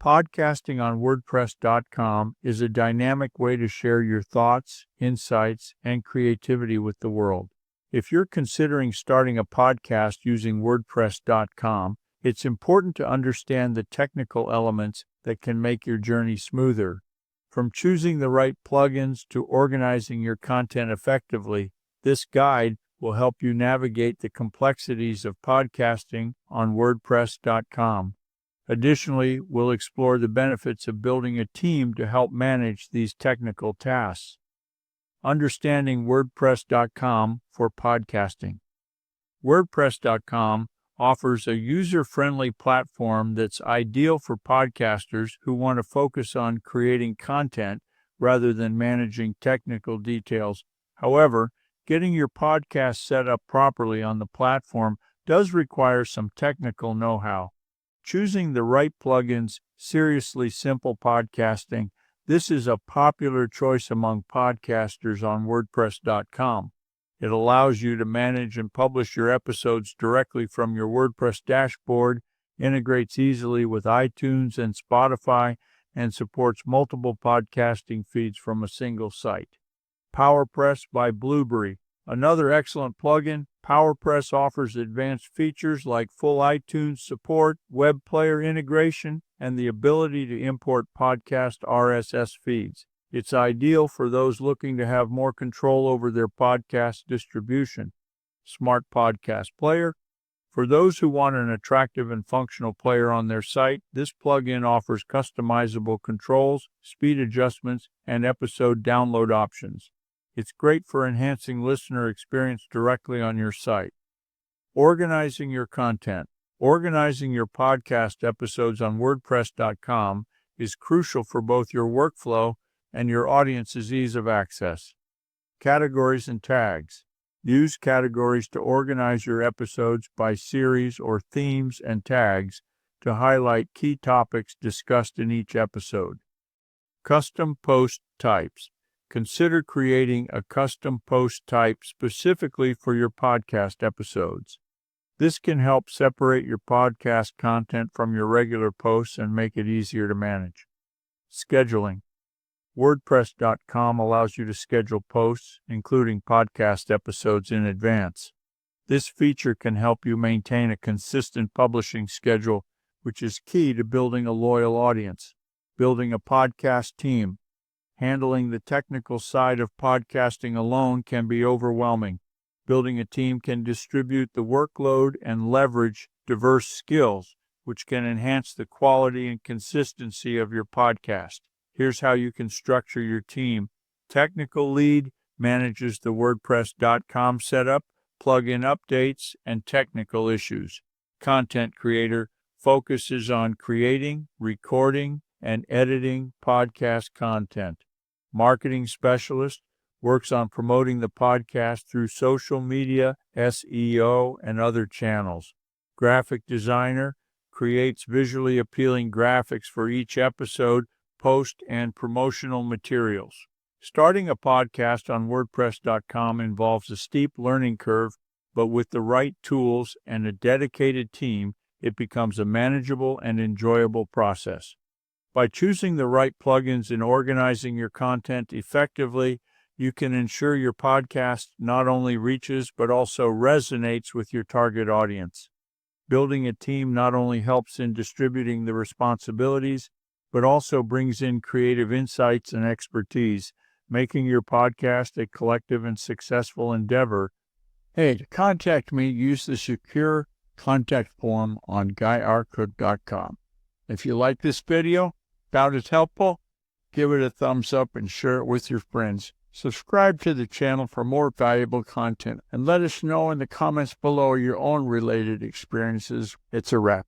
Podcasting on WordPress.com is a dynamic way to share your thoughts, insights, and creativity with the world. If you're considering starting a podcast using WordPress.com, it's important to understand the technical elements that can make your journey smoother. From choosing the right plugins to organizing your content effectively, this guide will help you navigate the complexities of podcasting on WordPress.com. Additionally, we'll explore the benefits of building a team to help manage these technical tasks. Understanding WordPress.com for podcasting. WordPress.com offers a user-friendly platform that's ideal for podcasters who want to focus on creating content rather than managing technical details. However, getting your podcast set up properly on the platform does require some technical know-how. Choosing the right plugins, seriously simple podcasting. This is a popular choice among podcasters on WordPress.com. It allows you to manage and publish your episodes directly from your WordPress dashboard, integrates easily with iTunes and Spotify, and supports multiple podcasting feeds from a single site. PowerPress by Blueberry. Another excellent plugin. PowerPress offers advanced features like full iTunes support, web player integration, and the ability to import podcast RSS feeds. It's ideal for those looking to have more control over their podcast distribution. Smart Podcast Player. For those who want an attractive and functional player on their site, this plugin offers customizable controls, speed adjustments, and episode download options. It's great for enhancing listener experience directly on your site. Organizing your content. Organizing your podcast episodes on WordPress.com is crucial for both your workflow and your audience's ease of access. Categories and tags. Use categories to organize your episodes by series or themes and tags to highlight key topics discussed in each episode. Custom post types. Consider creating a custom post type specifically for your podcast episodes. This can help separate your podcast content from your regular posts and make it easier to manage. Scheduling. WordPress.com allows you to schedule posts, including podcast episodes, in advance. This feature can help you maintain a consistent publishing schedule, which is key to building a loyal audience. Building a podcast team. Handling the technical side of podcasting alone can be overwhelming. Building a team can distribute the workload and leverage diverse skills, which can enhance the quality and consistency of your podcast. Here's how you can structure your team. Technical lead manages the WordPress.com setup, plugin updates, and technical issues. Content creator focuses on creating, recording, and editing podcast content. Marketing specialist works on promoting the podcast through social media, SEO, and other channels. Graphic designer creates visually appealing graphics for each episode, post, and promotional materials. Starting a podcast on WordPress.com involves a steep learning curve, but with the right tools and a dedicated team, it becomes a manageable and enjoyable process. By choosing the right plugins and organizing your content effectively, you can ensure your podcast not only reaches but also resonates with your target audience. Building a team not only helps in distributing the responsibilities, but also brings in creative insights and expertise, making your podcast a collective and successful endeavor. Hey, to contact me, use the secure contact form on GuyRcook.com. If you like this video, found it helpful, give it a thumbs up and share it with your friends. Subscribe to the channel for more valuable content and let us know in the comments below your own related experiences. It's a wrap.